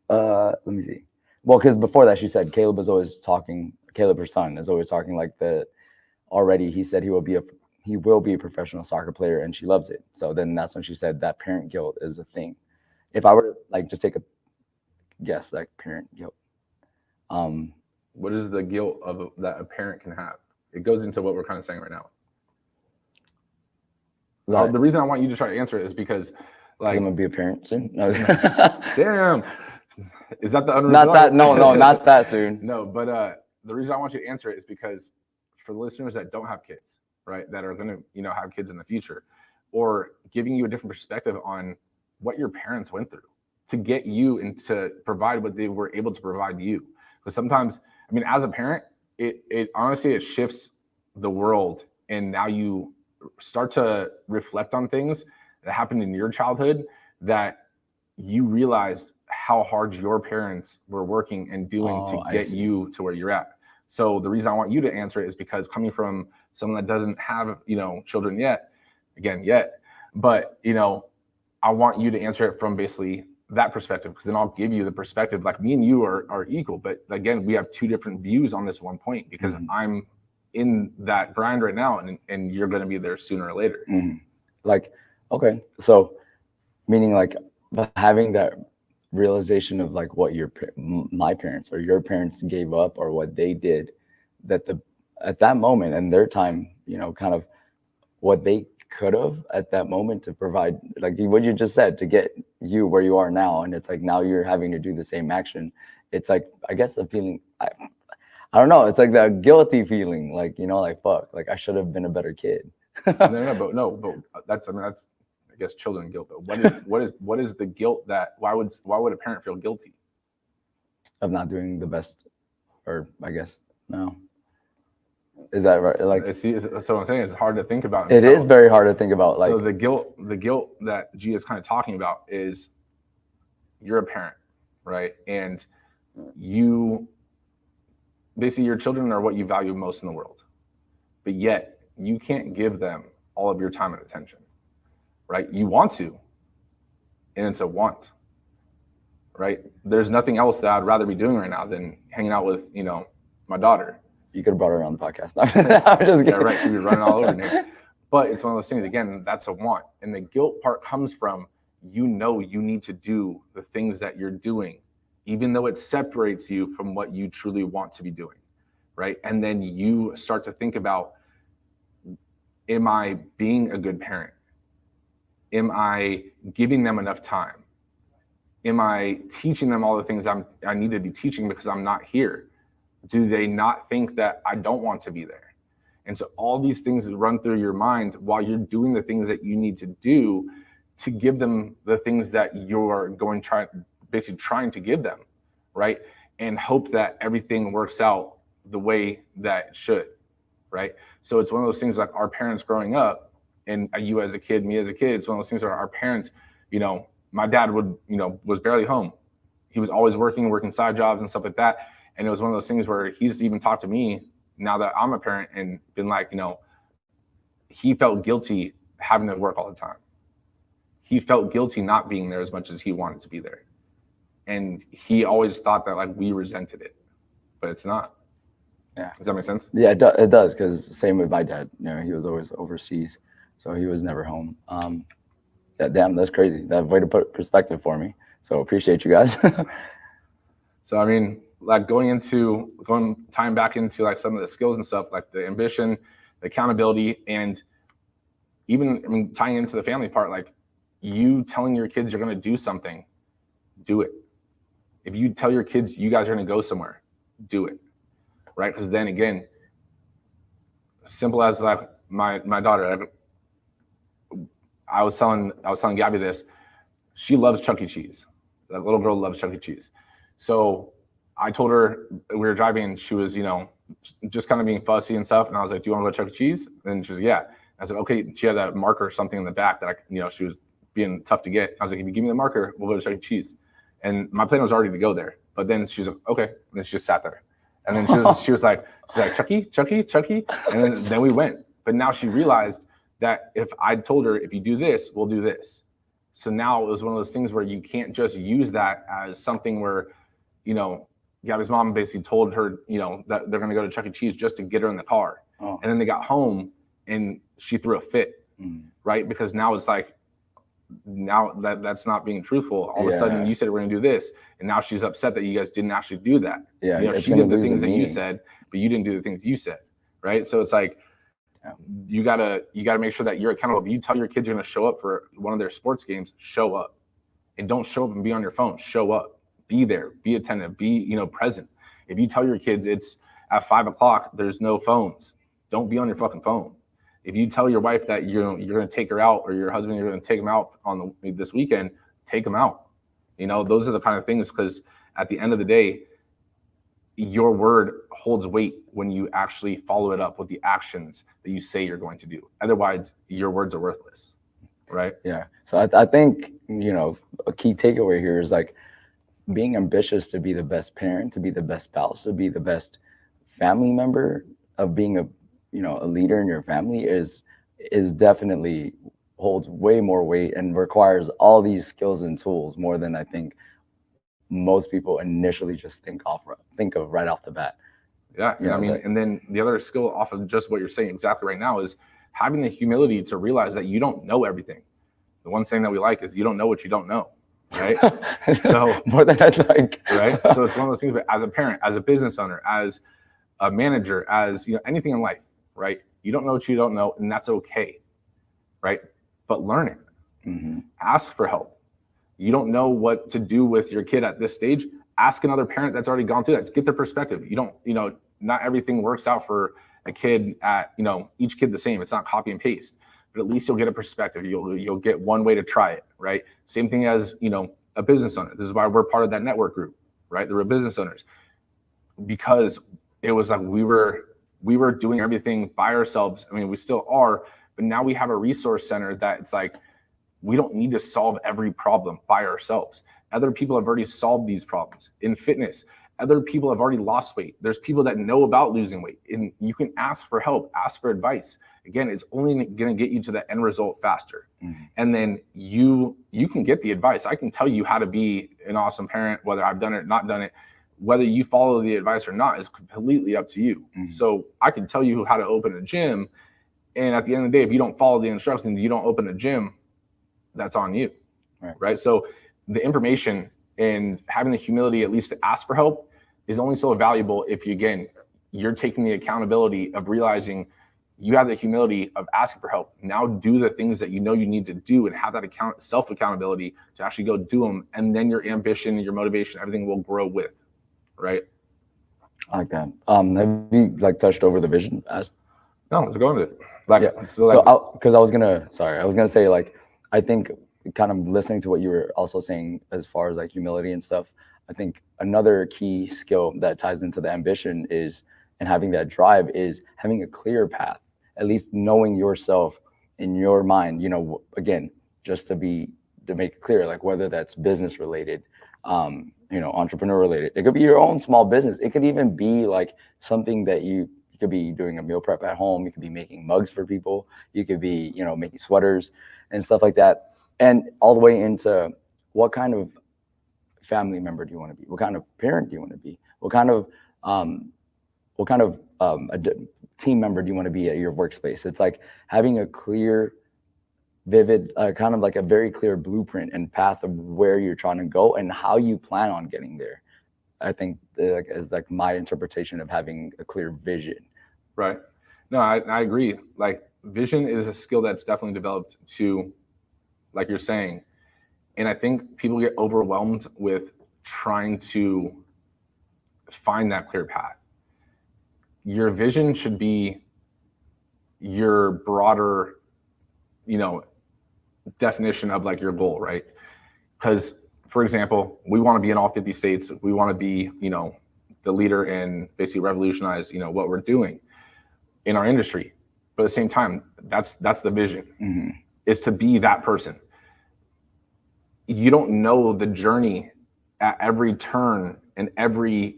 Let me see. Well, because before that, she said Caleb, her son, is always talking like that. Already, he said he will be a professional soccer player, and she loves it. So then that's when she said that parent guilt is a thing. If I were to just take a guess, like parent guilt. What is the guilt that a parent can have? It goes into what we're kind of saying right now. The reason I want you to try to answer it is because, I'm gonna be a parent soon. No. Damn. Is that the unreal? Not that. No, not that soon. No, but the reason I want you to answer it is because for the listeners that don't have kids, right, that are going to, have kids in the future, or giving you a different perspective on what your parents went through to get you and to provide what they were able to provide you. Because sometimes, as a parent, it honestly, it shifts the world, and now you start to reflect on things that happened in your childhood that you realized how hard your parents were working and doing to get you to where you're at. So the reason I want you to answer it is because coming from someone that doesn't have, children yet, but, I want you to answer it from basically that perspective, because then I'll give you the perspective, like me and you are equal. But again, we have two different views on this one point, because I'm in that grind right now, and you're going to be there sooner or later. Okay. So meaning having that realization of what my parents or your parents gave up, or what they did, that at that moment in their time, kind of what they could have at that moment to provide, like what you just said, to get you where you are now. And it's like now you're having to do the same action. It's like, I guess the feeling, I don't know. It's like that guilty feeling, like, you know, like, fuck, like I should have been a better kid. But that's, I mean, that's, I guess, children guilt. But what is the guilt that, why would a parent feel guilty Of not doing the best, or I guess, no. Is that right? Like, see, so I'm saying it's hard to think about. It is very hard to think about. Like, so the guilt that G is kind of talking about is you're a parent, right? And you basically, your children are what you value most in the world, but yet you can't give them all of your time and attention, right? You want to, and it's a want, right? There's nothing else that I'd rather be doing right now than hanging out with, you know, my daughter. You could have brought her on the podcast. I'm just kidding. Yeah, right. She'd be running all over me. But it's one of those things, again, that's a want. And the guilt part comes from, you know, you need to do the things that you're doing, even though it separates you from what you truly want to be doing, right? And then you start to think about, am I being a good parent? Am I giving them enough time? Am I teaching them all the things I need to be teaching because I'm not here? Do they not think that I don't want to be there? And so all these things run through your mind while you're doing the things that you need to do to give them the things that you're basically trying to give them, right? And hope that everything works out the way that it should, right? So it's one of those things like our parents growing up, and you as a kid, me as a kid, it's one of those things where our parents, you know, my dad was barely home. He was always working side jobs and stuff like that. And it was one of those things where he's even talked to me now that I'm a parent and been like, you know, he felt guilty having to work all the time. He felt guilty not being there as much as he wanted to be there. And he always thought that like we resented it, but it's not. Yeah. Does that make sense? Yeah, it does. Because same with my dad. You know, he was always overseas, so he was never home. Damn, that's crazy. That way to put perspective for me. So appreciate you guys. So I mean, like tying back into like some of the skills and stuff, like the ambition, the accountability, and even, I mean, tying into the family part, like you telling your kids you're going to do something, do it. If you tell your kids you guys are going to go somewhere, do it, right? Because then again, simple as like my daughter, I was telling Gabby this, she loves Chuck E. Cheese. That little girl loves Chuck E. Cheese. So I told her, we were driving and she was, you know, just kind of being fussy and stuff. And I was like, do you want to go to Chuck E. Cheese? And she was like, yeah. I said, okay. She had a marker or something in the back that she was being tough to get. I was like, if you give me the marker, we'll go to Chuck E. Cheese. And my plan was already to go there. But then she was like, okay. And then she just sat there. And then she was like, Chucky. And then we went. But now she realized that if I told her, if you do this, we'll do this. So now it was one of those things where you can't just use that as something where, you know, Gabby's mom basically told her, you know, that they're going to go to Chuck E. Cheese just to get her in the car. Oh. And then they got home and she threw a fit, right? Because now it's like, now that's not being truthful. All of a sudden you said we're going to do this. And now she's upset that you guys didn't actually do that. Yeah, you know, she did the things that you said, but you didn't do the things you said, right? So it's like, you gotta make sure that you're accountable. If you tell your kids you're going to show up for one of their sports games, show up. And don't show up and be on your phone. Show up. Be there, be attentive, be, you know, present. If you tell your kids it's at 5 o'clock, there's no phones, don't be on your fucking phone. If you tell your wife that you're going to take her out, or your husband, you're going to take him out on this weekend, take him out. You know, those are the kind of things, because at the end of the day, your word holds weight when you actually follow it up with the actions that you say you're going to do. Otherwise, your words are worthless, right? Yeah. So I think, you know, a key takeaway here is like, being ambitious to be the best parent, to be the best spouse, to be the best family member, of being a leader in your family is definitely holds way more weight and requires all these skills and tools more than I think most people initially just think of right off the bat. Yeah. I mean, and then the other skill off of just what you're saying exactly right now is having the humility to realize that you don't know everything. The one saying that we like is you don't know what you don't know. Right. So more than I'd like. Right. So it's one of those things, but as a parent, as a business owner, as a manager, as, you know, anything in life, right? You don't know what you don't know, and that's okay. right? But learn it. Mm-hmm. Ask for help. You don't know what to do with your kid at this stage. Ask another parent that's already gone through that. Get their perspective. You don't, not everything works out for a kid at, each kid the same. It's not copy and paste, but at least you'll get a perspective. You'll get one way to try it, right? Same thing as, a business owner. This is why we're part of that network group, right? There were business owners, because it was like we were doing everything by ourselves. I mean, we still are, but now we have a resource center that it's like, we don't need to solve every problem by ourselves. Other people have already solved these problems. In fitness, other people have already lost weight. There's people that know about losing weight, and you can ask for help, ask for advice. Again, it's only going to get you to the end result faster. Mm-hmm. And then you can get the advice. I can tell you how to be an awesome parent, whether I've done it or not done it. Whether you follow the advice or not is completely up to you. Mm-hmm. So I can tell you how to open a gym, and at the end of the day, if you don't follow the instructions, you don't open a gym, that's on you, right? So the information and having the humility at least to ask for help is only so valuable if you're taking the accountability of realizing you have the humility of asking for help. Now do the things that you need to do and have that self-accountability to actually go do them. And then your ambition, your motivation, everything will grow with, right? I like that. Have you touched over the vision aspect? No, let's go into it. Because I was gonna say, I think kind of listening to what you were also saying as far as humility and stuff, I think another key skill that ties into the ambition and having that drive is having a clear path, at least knowing yourself in your mind, again, just to make it clear, whether that's business related, entrepreneur related, it could be your own small business. It could even be something that you could be doing a meal prep at home. You could be making mugs for people. You could be, making sweaters and stuff like that. And all the way into what kind of family member do you want to be? What kind of parent do you want to be? What kind of team member do you want to be at your workspace? It's having a clear, vivid, kind of a very clear blueprint and path of where you're trying to go and how you plan on getting there. I think is my interpretation of having a clear vision. Right. No, I agree. Vision is a skill that's definitely developed to, like you're saying. And I think people get overwhelmed with trying to find that clear path. Your vision should be your broader, definition of your goal, right? Because, for example, we want to be in all 50 states. We want to be, the leader and basically revolutionize, what we're doing in our industry. But at the same time, that's the vision, mm-hmm. is to be that person. You don't know the journey at every turn and every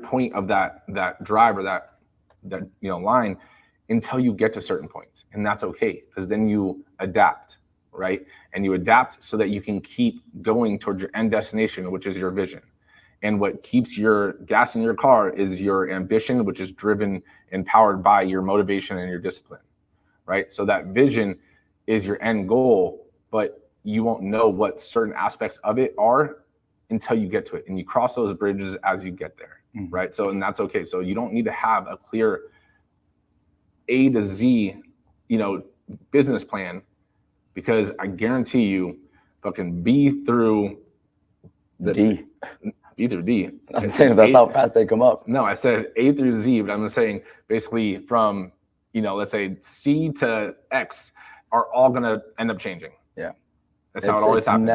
point of that drive or that line until you get to certain points. And that's okay, because then you adapt, right? And you adapt so that you can keep going towards your end destination, which is your vision. And what keeps your gas in your car is your ambition, which is driven and powered by your motivation and your discipline, right? So that vision is your end goal, but you won't know what certain aspects of it are until you get to it. And you cross those bridges as you get there, mm-hmm. right? So, and that's okay. So you don't need to have a clear A to Z, business plan, because I guarantee you fucking B through D. B through D. I'm saying that's how fast they come up. No, I said A through Z, but I'm saying basically from, let's say C to X are all going to end up changing. Yeah. That's how it always happens.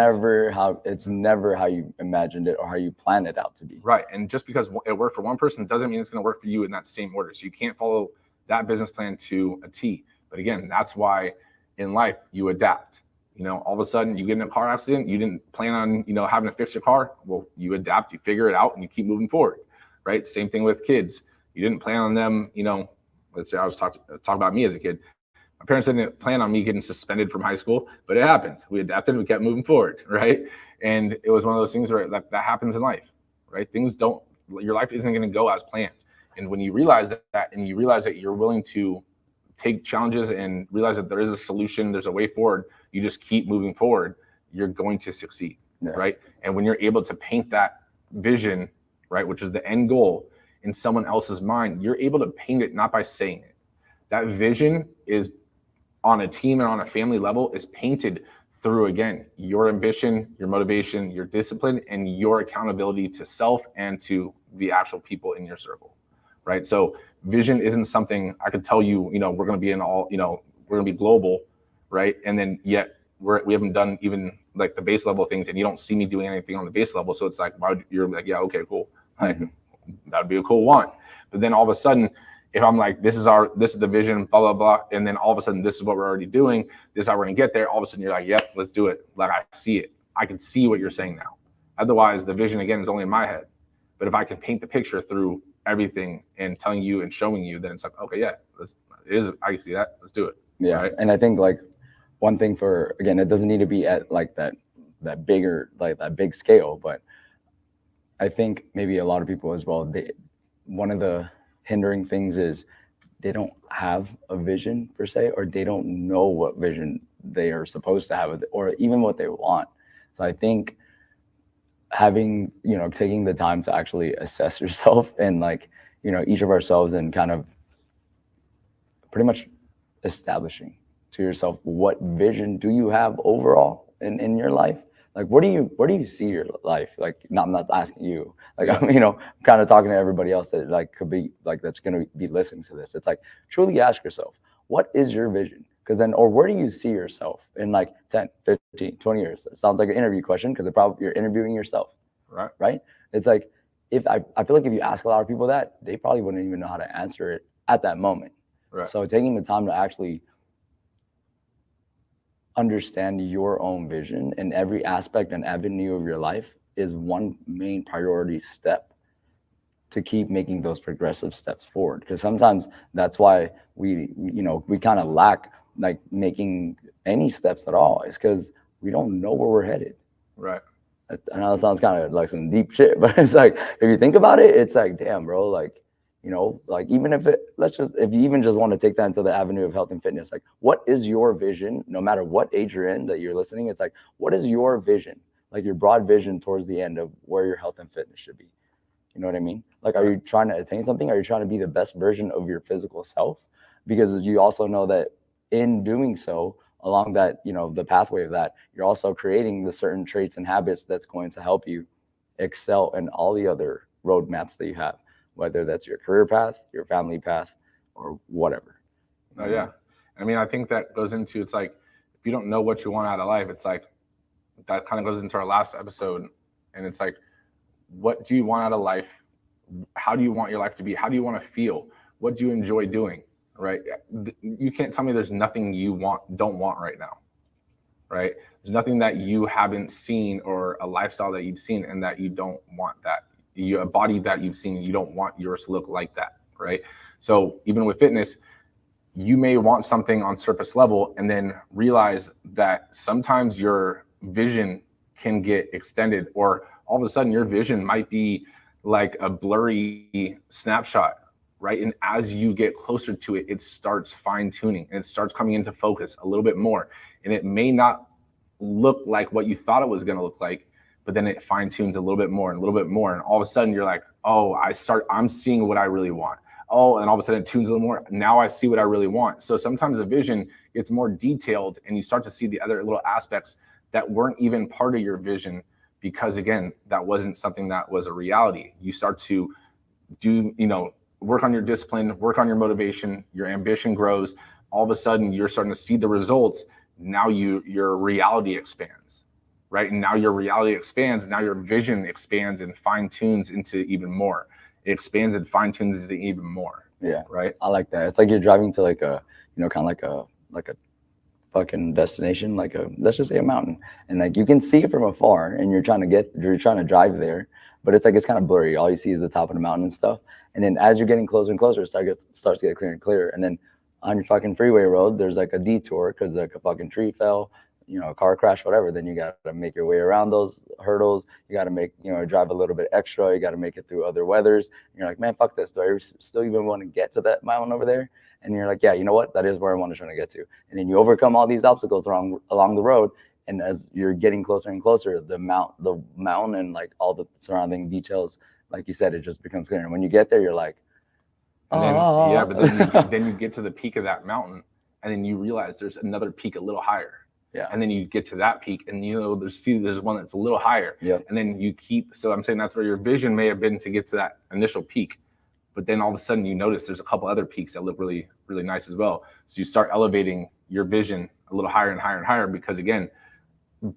It's never how you imagined it or how you planned it out to be. Right. And just because it worked for one person doesn't mean it's going to work for you in that same order. So you can't follow that business plan to a T. But again, that's why in life you adapt. All of a sudden you get in a car accident, you didn't plan on, having to fix your car. Well, you adapt, you figure it out, and you keep moving forward, right? Same thing with kids. You didn't plan on them, let's say I was talking about me as a kid. My parents didn't plan on me getting suspended from high school, but it happened. We adapted, we kept moving forward, right? And it was one of those things where that happens in life, right? Your life isn't going to go as planned. And when you realize that, and you realize that you're willing to take challenges and realize that there is a solution, there's a way forward, you just keep moving forward, you're going to succeed, right? And when you're able to paint that vision, right, which is the end goal in someone else's mind, you're able to paint it not by saying it. That vision is on a team and on a family level is painted through, again, your ambition, your motivation, your discipline, and your accountability to self and to the actual people in your circle, right? So vision isn't something I could tell you, we're going to be in all, we're going to be global, right? And then yet we haven't done even like the base level things, and you don't see me doing anything on the base level. So it's like, you're like, yeah, okay, cool. Like, that would be a cool want. But then all of a sudden, if I'm like, this is the vision, blah, blah, blah. And then all of a sudden, this is what we're already doing. This is how we're going to get there. All of a sudden you're like, yep, let's do it. Like, I see it. I can see what you're saying now. Otherwise, the vision, again, is only in my head. But if I can paint the picture through everything and telling you and showing you, then it's like, okay, yeah, I can see that. Let's do it. Yeah. Right? And I think like one thing again, it doesn't need to be at like that bigger, like that big scale, but I think maybe a lot of people as well, one of the hindering things is they don't have a vision per se, or they don't know what vision they are supposed to have, or even what they want. So I think having, taking the time to actually assess yourself and like, each of ourselves, and kind of pretty much establishing to yourself, what vision do you have overall in your life? Like, where do you see your life? Like, I'm not asking you. Like, I'm, kind of talking to everybody else that like could be like that's going to be listening to this. It's like, truly ask yourself, what is your vision? Because then, or where do you see yourself in like 10, 15, 20 years? It sounds like an interview question, because you're interviewing yourself. Right. It's like, I feel like if you ask a lot of people that, they probably wouldn't even know how to answer it at that moment. Right. So taking the time to actually understand your own vision in every aspect and avenue of your life is one main priority step to keep making those progressive steps forward. Because sometimes that's why we kind of lack like making any steps at all, is because we don't know where we're headed. Right. I know it sounds kind of like some deep shit, but it's like, if you think about it, it's like, damn, bro, like, like even if you even just want to take that into the avenue of health and fitness, like, what is your vision, no matter what age you're in that you're listening? It's like, what is your vision? Like your broad vision towards the end of where your health and fitness should be. You know what I mean? Like, are you trying to attain something? Are you trying to be the best version of your physical self? Because you also know that in doing so, along that, the pathway of that, you're also creating the certain traits and habits that's going to help you excel in all the other roadmaps that you have, whether that's your career path, your family path, or whatever. Oh, yeah. I mean, I think that goes into, it's like, if you don't know what you want out of life, it's like, that kind of goes into our last episode. And it's like, what do you want out of life? How do you want your life to be? How do you want to feel? What do you enjoy doing? Right? You can't tell me there's nothing you don't want right now. Right? There's nothing that you haven't seen, or a lifestyle that you've seen and that you don't want that. A body that you've seen, you don't want yours to look like that. Right? So even with fitness, you may want something on surface level and then realize that sometimes your vision can get extended, or all of a sudden your vision might be like a blurry snapshot. Right. And as you get closer to it, it starts fine tuning and it starts coming into focus a little bit more. And it may not look like what you thought it was going to look like, but then it fine tunes a little bit more and a little bit more. And all of a sudden you're like, oh, I'm seeing what I really want. Oh, and all of a sudden it tunes a little more. Now I see what I really want. So sometimes a vision gets more detailed and you start to see the other little aspects that weren't even part of your vision, because again, that wasn't something that was a reality. You start to do, work on your discipline, work on your motivation, your ambition grows. All of a sudden you're starting to see the results. Now your reality expands, right? And now your reality expands. Now your vision expands and fine tunes into even more. It expands and fine tunes into even more. Yeah. Right. I like that. It's like you're driving to like a, kind of like a fucking destination, like let's just say a mountain. And like, you can see it from afar and you're trying to drive there, but it's like, it's kind of blurry. All you see is the top of the mountain and stuff. And then as you're getting closer and closer, it starts to get clearer and clearer. And then on your fucking freeway road, there's like a detour because like a fucking tree fell, a car crash, whatever. Then you got to make your way around those hurdles. You got to make, drive a little bit extra. You got to make it through other weathers. And you're like, man, fuck this. Do I still even want to get to that mountain over there? And you're like, yeah, you know what? That is where I want to try to get to. And then you overcome all these obstacles along the road. And as you're getting closer and closer, the mountain and like all the surrounding details, like you said, it just becomes clear. And when you get there, you're like, and then, yeah, but then you get to the peak of that mountain and then you realize there's another peak a little higher. Yeah. And then you get to that peak, and there's one that's a little higher. Yep. And then you keep. So I'm saying that's where your vision may have been to get to that initial peak, but then all of a sudden you notice there's a couple other peaks that look really, really nice as well. So you start elevating your vision a little higher and higher and higher, because again,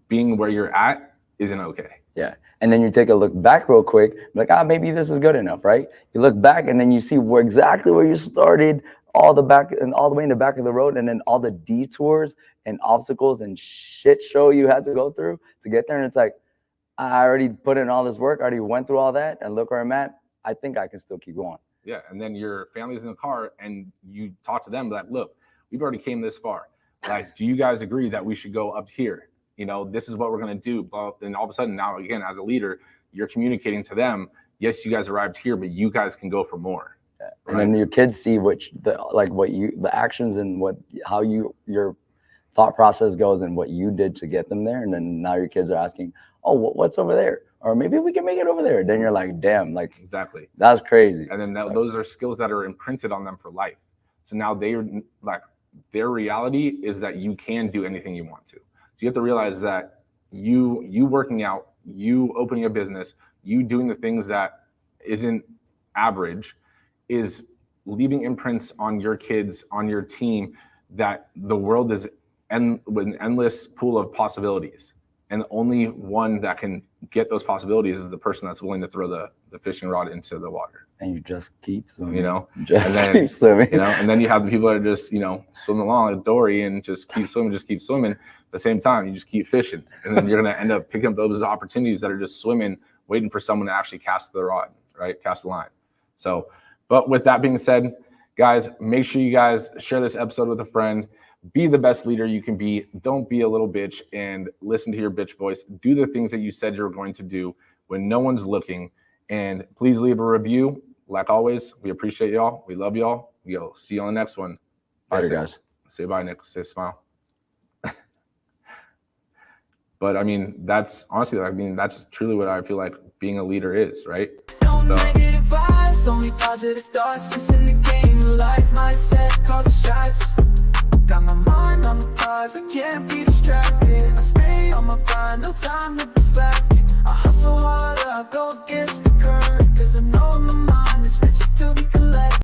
being where you're at isn't okay. Yeah. And then you take a look back real quick, like, maybe this is good enough, right? You look back and then you see exactly where you started, all the way in the back of the road, and then all the detours and obstacles and shit show you had to go through to get there. And it's like, I already put in all this work, I already went through all that, and look where I'm at. I think I can still keep going. Yeah. And then your family's in the car and you talk to them like, look, we've already came this far. Like, do you guys agree that we should go up here? You know, this is what we're going to do. And all of a sudden now, again, as a leader, you're communicating to them, yes, you guys arrived here, but you guys can go for more. Yeah. And then your kids see the actions and how your thought process goes and what you did to get them there. And then now your kids are asking, oh, what's over there? Or maybe we can make it over there. Then you're like, damn, like, exactly. That's crazy. And then those are skills that are imprinted on them for life. So now their reality is that you can do anything you want to. So you have to realize that you working out, you opening a business, you doing the things that isn't average is leaving imprints on your kids, on your team, that the world is with an endless pool of possibilities. And the only one that can get those possibilities is the person that's willing to throw the fishing rod into the water. And you just keep swimming. You know, keep swimming. You know, and then you have the people that are just, swimming along like Dory and just keep swimming. At the same time, you just keep fishing. And then you're going to end up picking up those opportunities that are just swimming, waiting for someone to actually cast the rod, right? Cast the line. So, but with that being said, guys, make sure you guys share this episode with a friend. Be the best leader you can be. Don't be a little bitch, and listen to your bitch voice. Do the things that you said you were going to do when no one's looking. And please leave a review. Like always, we appreciate y'all. We love y'all. We'll see you on the next one. Bye, guys. Say bye, Nick. Say smile. But I mean, that's truly what I feel like being a leader is, right? No negative vibes, only positive thoughts. Cause in the game of life, mindset causes shots. Got my mind on the prize, I can't be distracted. I stay on my grind, no time to be slacking. I hustle hard, I go